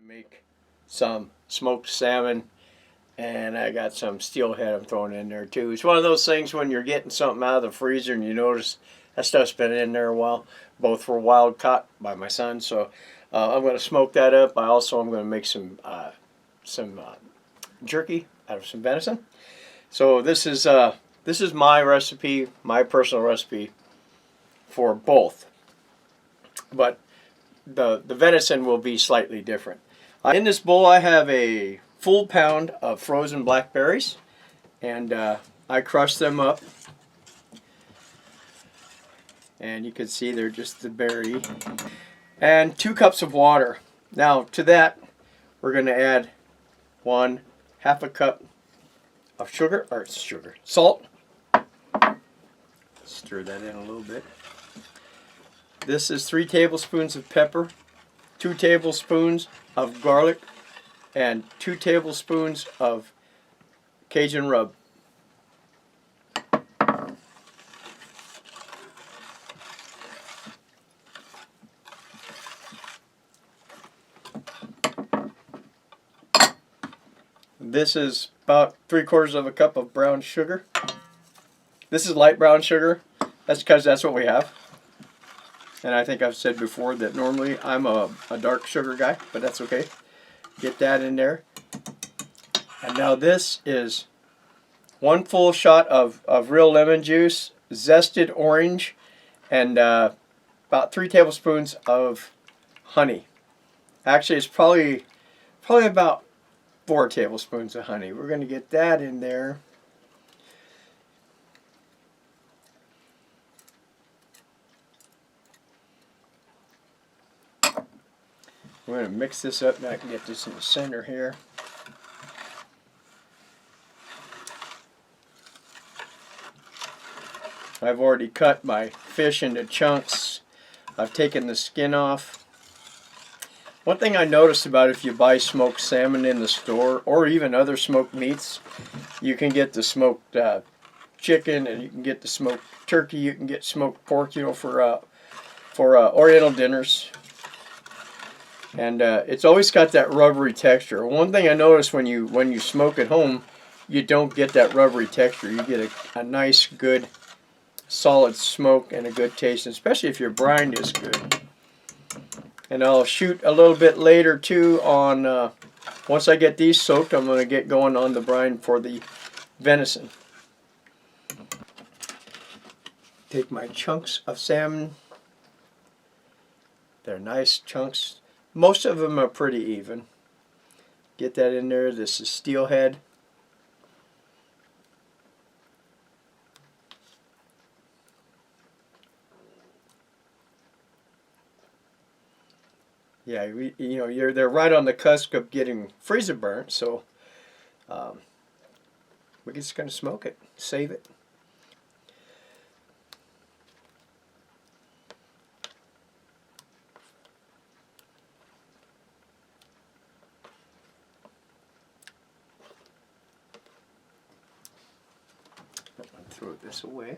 Make some smoked salmon, and I got some steelhead I'm throwing in there too. It's one of those things when you're getting something out of the freezer and you notice that stuff's been in there a while. Both were wild caught by my son, so I'm going to smoke that up. I also am going to make some jerky out of some venison. So this is my recipe, my personal recipe for both, but the venison will be slightly different. In this bowl I have a full pound of frozen blackberries, and I crushed them up, and you can see they're just the berry, and 2 cups of water. Now to that we're going to add 1/2 a cup of salt. Stir that in a little bit. This is 3 tablespoons of pepper, 2 tablespoons of garlic, and 2 tablespoons of Cajun rub. This is about 3/4 of a cup of brown sugar. This is light brown sugar. That's because that's what we have. And I think I've said before that normally I'm a dark sugar guy, but that's okay. Get that in there. And now this is 1 full shot of real lemon juice, zested orange, and about 3 tablespoons of honey. Actually, it's probably about 4 tablespoons of honey. We're going to get that in there. We're going to mix this up, and I can get this in the center here. I've already cut my fish into chunks. I've taken the skin off. One thing I noticed about if you buy smoked salmon in the store, or even other smoked meats, you can get the smoked chicken, and you can get the smoked turkey, you can get smoked pork, for Oriental dinners. And it's always got that rubbery texture. One thing I noticed when you smoke at home, you don't get that rubbery texture. You get a nice, good, solid smoke and a good taste, especially if your brine is good. And I'll shoot a little bit later too on, once I get these soaked, I'm going to get going on the brine for the venison. Take my chunks of salmon. They're nice chunks. Most of them are pretty even. Get that in there. This is steelhead. Yeah, they're right on the cusp of getting freezer burnt, so we're just going to smoke it, save it. Throw this away.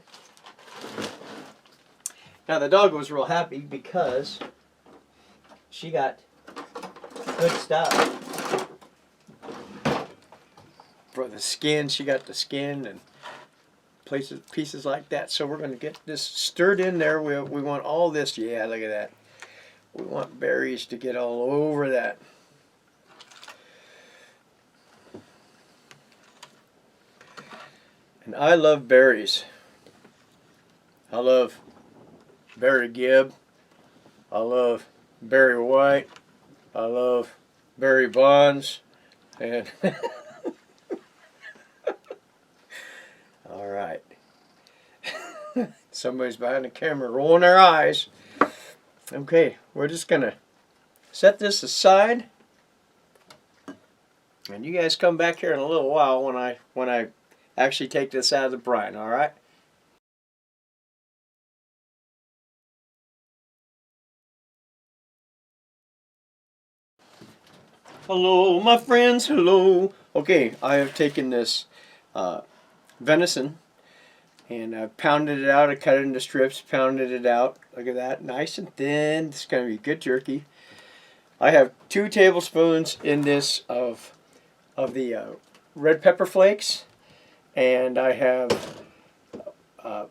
Now the dog was real happy because she got good stuff. For the skin, she got the skin and pieces like that. So we're going to get this stirred in there. We want all this. Yeah, look at that. We want berries to get all over that. And I love berries. I love berry Gibb. I love berry white. I love berry bonds. And all right. Somebody's behind the camera rolling their eyes. Okay, we're just gonna set this aside, and you guys come back here in a little while when I actually take this out of the brine, all right? Hello, my friends, hello. Okay, I have taken this venison, and I pounded it out. I cut it into strips, pounded it out. Look at that, nice and thin. It's going to be good jerky. I have 2 tablespoons in this of the red pepper flakes, and I have a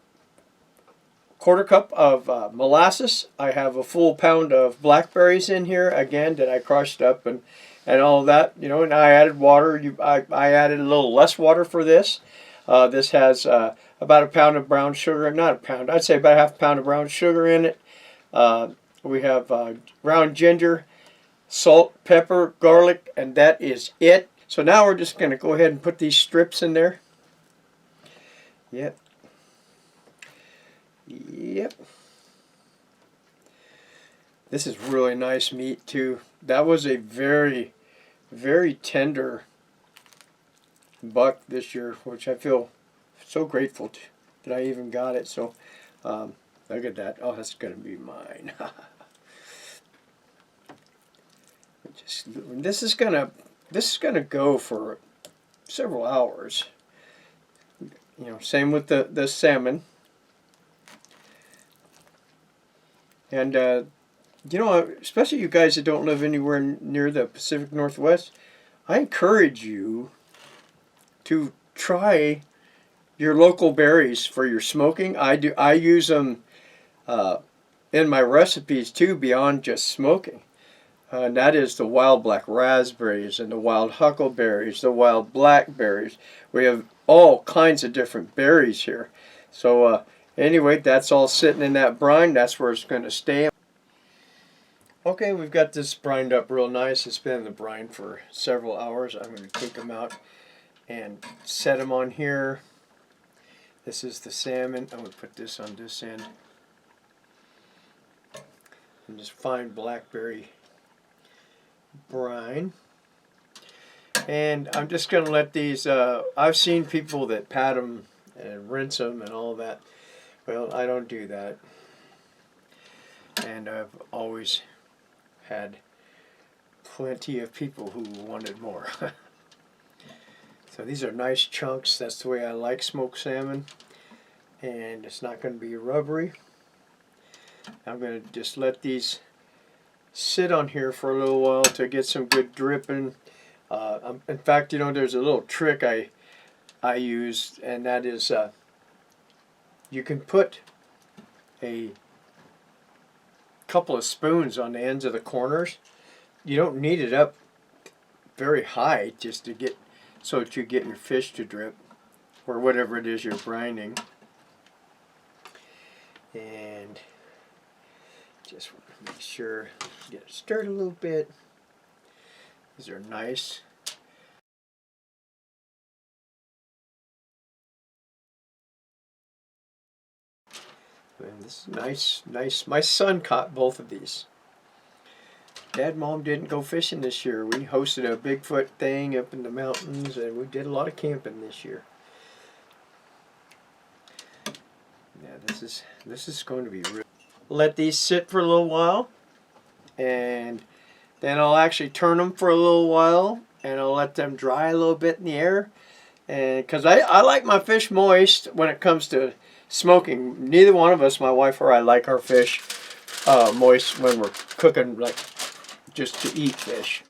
quarter cup of molasses. I have a full pound of blackberries in here again that I crushed up and all that, you know. And I added water. I added a little less water for this. This has about a pound of brown sugar, not a pound, I'd say about half a pound of brown sugar in it. We have ground ginger, salt, pepper, garlic, and that is it. So now we're just going to go ahead and put these strips in there. Yep. Yep. This is really nice meat too. That was a very, very tender buck this year, which I feel so grateful to, that I even got it. So look at that. Oh, that's going to be mine. This is gonna go for several hours. You know, same with the salmon. And you know, especially you guys that don't live anywhere near the Pacific Northwest, I encourage you to try your local berries for your smoking. I use them in my recipes too, beyond just smoking. And that is the wild black raspberries and the wild huckleberries, the wild blackberries. We have all kinds of different berries here. So anyway, that's all sitting in that brine. That's where it's going to stay. Okay, we've got this brined up real nice. It's been in the brine for several hours. I'm going to take them out and set them on here. This is the salmon. I'm going to put this on this end. And just fine blackberry brine. And I'm just going to let these, I've seen people that pat them and rinse them and all that. Well, I don't do that. And I've always had plenty of people who wanted more. So these are nice chunks. That's the way I like smoked salmon. And it's not going to be rubbery. I'm going to just let these sit on here for a little while to get some good dripping. In fact, you know, there's a little trick I use, and that is you can put a couple of spoons on the ends of the corners. You don't need it up very high just to get so that you get your fish to drip, or whatever it is you're brining. And just make sure get it stirred a little bit. These are nice. And this is nice. My son caught both of these. Dad, Mom didn't go fishing this year. We hosted a Bigfoot thing up in the mountains, and we did a lot of camping this year. Yeah, this is going to be real. Let these sit for a little while, and then I'll actually turn them for a little while, and I'll let them dry a little bit in the air. And because I like my fish moist when it comes to smoking. Neither one of us, my wife or I, like our fish moist when we're cooking, like just to eat fish.